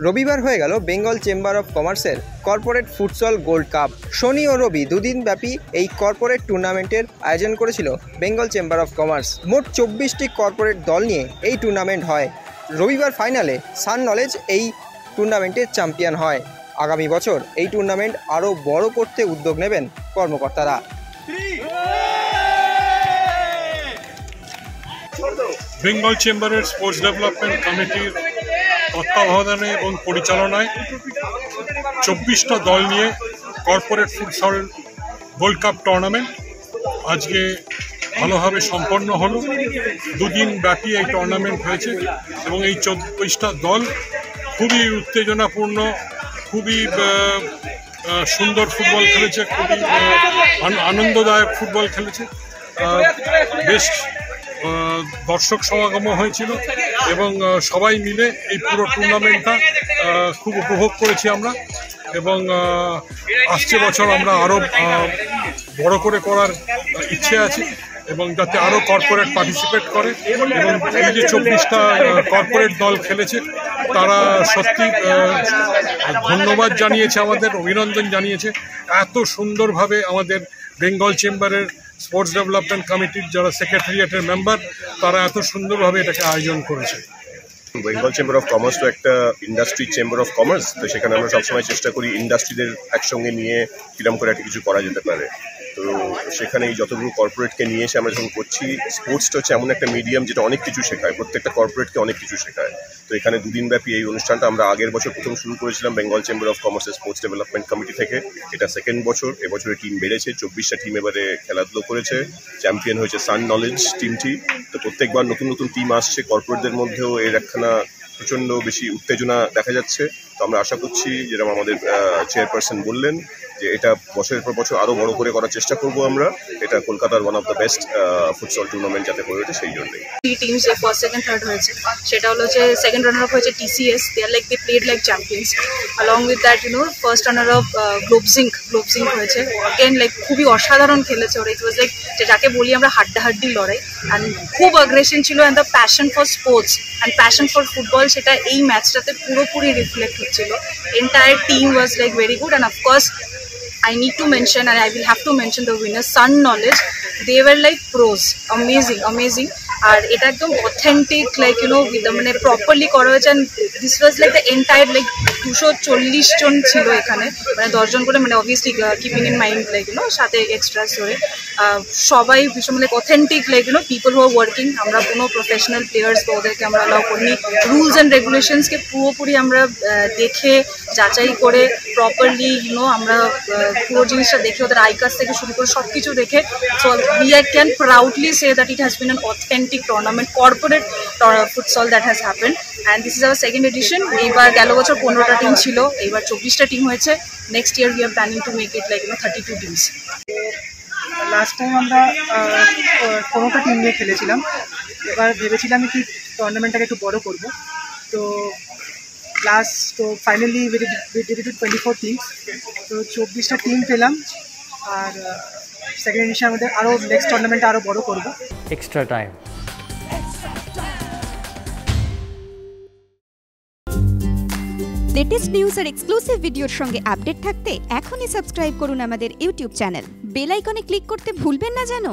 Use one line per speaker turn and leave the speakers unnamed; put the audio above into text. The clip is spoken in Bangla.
রবিবার হয়ে গেল বেঙ্গল চেম্বার অফ কমার্সের কর্পোরেট ফুটসল গোল্ড কাপ। শনি ও রবি দুদিন ব্যাপী এই কর্পোরেট টুর্নামেন্টের আয়োজন করেছিল বেঙ্গল চেম্বার অফ কমার্স। মোট 24টি কর্পোরেট দল নিয়ে এই টুর্নামেন্ট হয়। রবিবার ফাইনালে সান নলেজ এই টুর্নামেন্টের চ্যাম্পিয়ন হয়। আগামী বছর এই টুর্নামেন্ট আরও বড় করতে উদ্যোগ নেবেন কর্মকর্তারা।
বেঙ্গল চেম্বারের স্পোর্টস ডেভেলপমেন্ট কমিটির তত্ত্বাবধানে এবং পরিচালনায় 24টা দল নিয়ে corporate futsal gold cup tournament আজকে ভালোভাবে সম্পন্ন হলো। দুদিন ব্যাপী এই টুর্নামেন্ট হয়েছে এবং এই 24টা দল খুবই উত্তেজনাপূর্ণ, খুবই সুন্দর ফুটবল খেলেছে, খুবই আনন্দদায়ক ফুটবল খেলেছে। বেশ দর্শক সমাগম হয়েছিল এবং সবাই মিলে এই পুরো টুর্নামেন্টটা খুব উপভোগ করেছি আমরা। এবং আসছে বছর আমরা আরও বড় করে করার ইচ্ছে আছে এবং যাতে আরও কর্পোরেট পার্টিসিপেট করে। এবং এই যে 24টা কর্পোরেট দল খেলেছে তারা সত্যি ধন্যবাদ জানিয়েছে, আমাদের অভিনন্দন জানিয়েছে। এত সুন্দরভাবে আমাদের বেঙ্গল চেম্বারের স্পোর্টস ডেভেলপমেন্ট কমিটির যারা সেক্রেটারিয়েটের মেম্বার তারা এত সুন্দরভাবে এটাকে আয়োজন করেছে।
বেঙ্গল চেম্বার অফ কমার্স তো একটা ইন্ডাস্ট্রি চেম্বার অফ কমার্স, তো সেখানে আমরা সবসময় চেষ্টা করি ইন্ডাস্ট্রিদের একসঙ্গে নিয়ে কিরম করে একটা কিছু করা যেতে পারে। তো সেখানে এই যতগুলো কর্পোরেটকে নিয়ে এসে আমরা যখন করছি, স্পোর্টসটা হচ্ছে এমন একটা মিডিয়াম যেটা অনেক কিছু শেখায়, প্রত্যেকটা কর্পোরেটকে অনেক কিছু শেখায়। তো এখানে দুদিন ব্যাপী এই অনুষ্ঠানটা আমরা আগের বছর প্রথম শুরু করেছিলাম বেঙ্গল চেম্বার অফ কমার্সের স্পোর্টস ডেভেলপমেন্ট কমিটি থেকে। এটা সেকেন্ড বছর। এবছরের টিম বেড়েছে, 24টা টিম এবারে খেলাধুলো করেছে। চ্যাম্পিয়ন হয়েছে সান নলেজ টিমটি। তো প্রত্যেকবার নতুন নতুন টিম আসছে, কর্পোরেটদের মধ্যেও এর একখানা প্রচণ্ড বেশি উত্তেজনা দেখা যাচ্ছে। তো আমরা আশা করছি, যেরকম আমাদের চেয়ারপারসন বললেন, যে এটা বছরের পর বছর আরও বড় করে করার চেষ্টা করব আমরা। এটা কলকাতার one of the best futsal tournament যাতে হয়ে ওঠে সেই জন্যই।
টিমস যে ফার্স্ট সেকেন্ড থার্ড হয়েছে সেটা হলো যে সেকেন্ড রানার আপ হয়েছে TCS। They are like they played like champions. Along with that first runner up গ্লোবজিঙ্ক হয়েছে। অ্যাগেন লাইক খুবই অসাধারণ খেলেছে ওরা। ইট ওয়াজ লাইক যাকে বলি আমরা হাড্ডাহাড্ডি লড়াই। অ্যান্ড খুব অ্যাগ্রেশন ছিল and the passion for sports and passion for football সেটা এই ম্যাচটাতে পুরোপুরি রিফ্লেক্ট হচ্ছিল। Entire team was like very good. And of course I need to mention, and I will have to mention the winners, Sun Knowledge. They were like pros, amazing. আর এটা একদম অথেন্টিক, লাইক মানে প্রপারলি করা হয়েছে। And this was like the entire like 240 জন ছিল এখানে, মানে 10 জন করে, মানে obviously keeping in mind like সাথে এক্সট্রাস ধরে সবাই ভীষণ like authentic like people who are working. আমরা কোনো প্রফেশনাল প্লেয়ার্স বা ওদেরকে আমরা অ্যালাউ করিনি। রুলস অ্যান্ড রেগুলেশনসকে পুরোপুরি আমরা দেখে যাচাই করে প্রপারলি আমরা পুরো জিনিসটা দেখে, ওদের আই কার্ড থেকে শুরু করে সব কিছু দেখে, so we can proudly say that it has been an authentic tournament, corporate futsal that has happened, and this is our second edition. এবার গেল বছর 15টা টিম ছিল, এবার 24টা টিম হয়েছে। Next year we are planning to make it like 32 teams.
Last time আমরা 15টা টিম নিয়ে খেলেছিলাম। এবার ভেবেছিলাম কি টুর্নামেন্টটাকে একটু বড় করব। তো finally we did it with 24 teams. তো 24টা টিম পেলাম। আর সেকেন্ড এডিশন আমাদের আরও নেক্সট টুর্নামেন্টটা আরও বড় করব।
Extra time.
লেটেস্ট নিউজ আর এক্সক্লুসিভ ভিডিওর সঙ্গে আপডেট থাকতে এখনই সাবস্ক্রাইব করুন আমাদের ইউটিউব চ্যানেল। বেল আইকনে ক্লিক করতে ভুলবেন না যেন।